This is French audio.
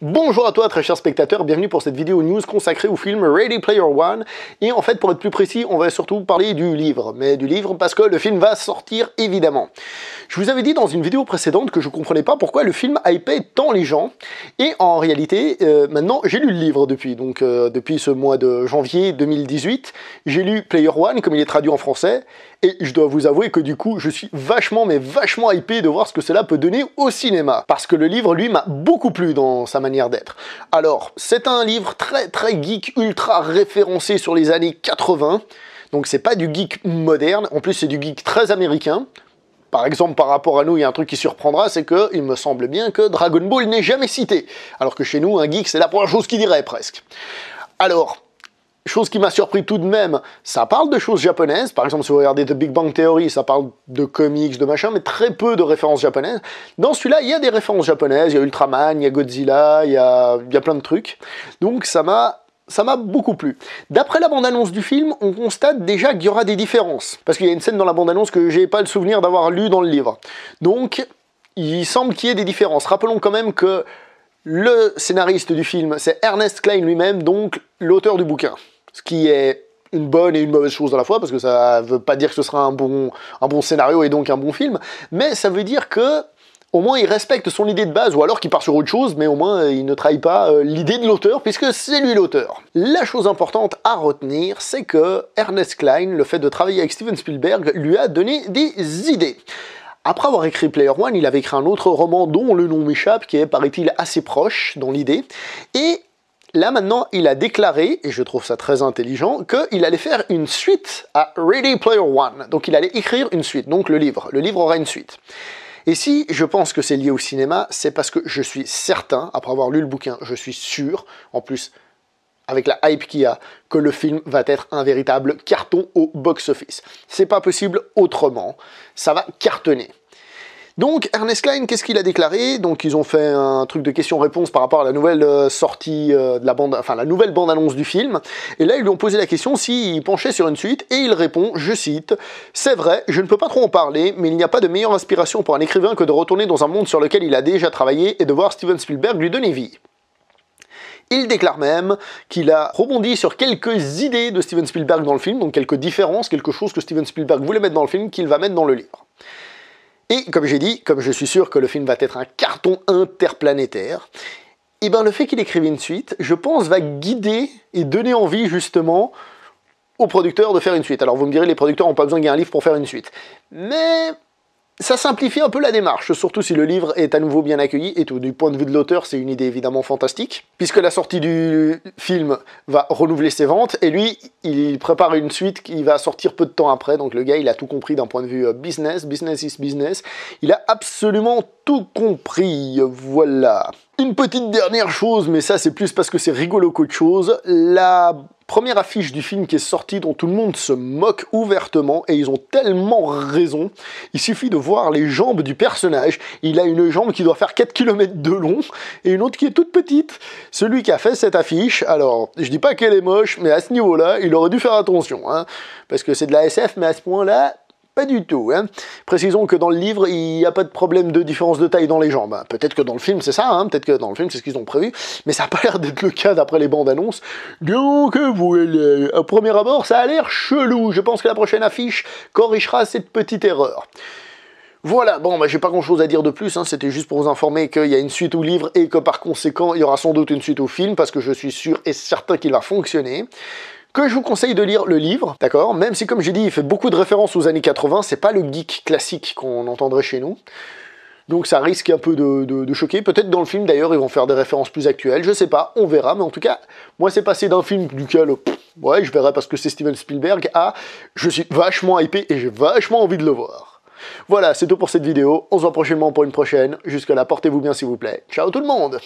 Bonjour à toi très cher spectateur, bienvenue pour cette vidéo news consacrée au film Ready Player One. Et en fait, pour être plus précis, on va surtout parler du livre. Mais du livre parce que le film va sortir évidemment. Je vous avais dit dans une vidéo précédente que je comprenais pas pourquoi le film hypait tant les gens. Et en réalité, maintenant j'ai lu le livre depuis. Donc depuis ce mois de janvier 2018, j'ai lu Player One comme il est traduit en français. Et je dois vous avouer que du coup, je suis vachement hypé de voir ce que cela peut donner au cinéma. Parce que le livre, lui, m'a beaucoup plu dans sa manière d'être. Alors, c'est un livre très geek, ultra référencé sur les années 80. Donc c'est pas du geek moderne, en plus c'est du geek très américain. Par exemple, par rapport à nous, il y a un truc qui surprendra, c'est que il me semble bien que Dragon Ball n'est jamais cité. Alors que chez nous, un geek, c'est la première chose qu'il dirait, presque. Alors, chose qui m'a surpris tout de même, ça parle de choses japonaises. Par exemple, si vous regardez The Big Bang Theory, ça parle de comics, de machin, mais très peu de références japonaises. Dans celui-là, il y a des références japonaises, il y a Ultraman, il y a Godzilla, il y a plein de trucs. Donc ça m'a beaucoup plu. D'après la bande-annonce du film, on constate déjà qu'il y aura des différences. Parce qu'il y a une scène dans la bande-annonce que j'ai pas le souvenir d'avoir lu dans le livre. Donc, il semble qu'il y ait des différences. Rappelons quand même que le scénariste du film, c'est Ernest Cline lui-même, donc l'auteur du bouquin. Ce qui est une bonne et une mauvaise chose à la fois, parce que ça veut pas dire que ce sera un bon scénario et donc un bon film, mais ça veut dire que au moins il respecte son idée de base, ou alors qu'il part sur autre chose, mais au moins il ne trahit pas l'idée de l'auteur, puisque c'est lui l'auteur. La chose importante à retenir, c'est que Ernest Cline, le fait de travailler avec Steven Spielberg, lui a donné des idées. Après avoir écrit Player One, il avait écrit un autre roman dont le nom m'échappe, qui est, paraît-il, assez proche dans l'idée, et là maintenant, il a déclaré, et je trouve ça très intelligent, qu'il allait faire une suite à Ready Player One. Donc il allait écrire une suite, donc le livre. Le livre aura une suite. Et si je pense que c'est lié au cinéma, c'est parce que je suis certain, après avoir lu le bouquin, je suis sûr, en plus avec la hype qu'il y a, que le film va être un véritable carton au box-office. C'est pas possible autrement, ça va cartonner. Donc, Ernest Cline, qu'est-ce qu'il a déclaré? Donc, ils ont fait un truc de questions-réponses par rapport à la nouvelle sortie de la bande, enfin la nouvelle bande-annonce du film. Et là, ils lui ont posé la question s'il penchait sur une suite, et il répond, je cite, « C'est vrai, je ne peux pas trop en parler, mais il n'y a pas de meilleure inspiration pour un écrivain que de retourner dans un monde sur lequel il a déjà travaillé et de voir Steven Spielberg lui donner vie. » Il déclare même qu'il a rebondi sur quelques idées de Steven Spielberg dans le film, donc quelques différences, quelque chose que Steven Spielberg voulait mettre dans le film, qu'il va mettre dans le livre. Et comme j'ai dit, comme je suis sûr que le film va être un carton interplanétaire, et ben le fait qu'il écrive une suite, je pense, va guider et donner envie justement aux producteurs de faire une suite. Alors vous me direz, les producteurs n'ont pas besoin qu'il y ait un livre pour faire une suite. Mais ça simplifie un peu la démarche, surtout si le livre est à nouveau bien accueilli, et tout du point de vue de l'auteur, c'est une idée évidemment fantastique, puisque la sortie du film va renouveler ses ventes, et lui, il prépare une suite qui va sortir peu de temps après, donc le gars, il a tout compris d'un point de vue business is business, il a absolument tout compris, voilà. Une petite dernière chose, mais ça c'est plus parce que c'est rigolo qu'autre chose, la première affiche du film qui est sortie dont tout le monde se moque ouvertement, et ils ont tellement raison, il suffit de voir les jambes du personnage, il a une jambe qui doit faire 4 km de long, et une autre qui est toute petite. Celui qui a fait cette affiche, alors, je dis pas qu'elle est moche, mais à ce niveau-là, il aurait dû faire attention, hein, parce que c'est de la SF, mais à ce point-là, pas du tout. Hein. Précisons que dans le livre, il n'y a pas de problème de différence de taille dans les jambes. Peut-être que dans le film, c'est ça, hein. Peut-être que dans le film, c'est ce qu'ils ont prévu, mais ça n'a pas l'air d'être le cas d'après les bandes annonces. Donc, voilà, à premier abord, ça a l'air chelou. Je pense que la prochaine affiche corrigera cette petite erreur. Voilà, bon, j'ai pas grand chose à dire de plus, hein. C'était juste pour vous informer qu'il y a une suite au livre et que par conséquent, il y aura sans doute une suite au film, parce que je suis sûr et certain qu'il va fonctionner. Que je vous conseille de lire le livre, d'accord? Même si, comme j'ai dit, il fait beaucoup de références aux années 80, c'est pas le geek classique qu'on entendrait chez nous. Donc ça risque un peu de choquer. Peut-être dans le film, d'ailleurs, ils vont faire des références plus actuelles, je sais pas, on verra. Mais en tout cas, moi, c'est passé d'un film duquel, ouais, je verrai parce que c'est Steven Spielberg, à je suis vachement hypé et j'ai vachement envie de le voir. Voilà, c'est tout pour cette vidéo. On se voit prochainement pour une prochaine. Jusque là, portez-vous bien, s'il vous plaît. Ciao tout le monde!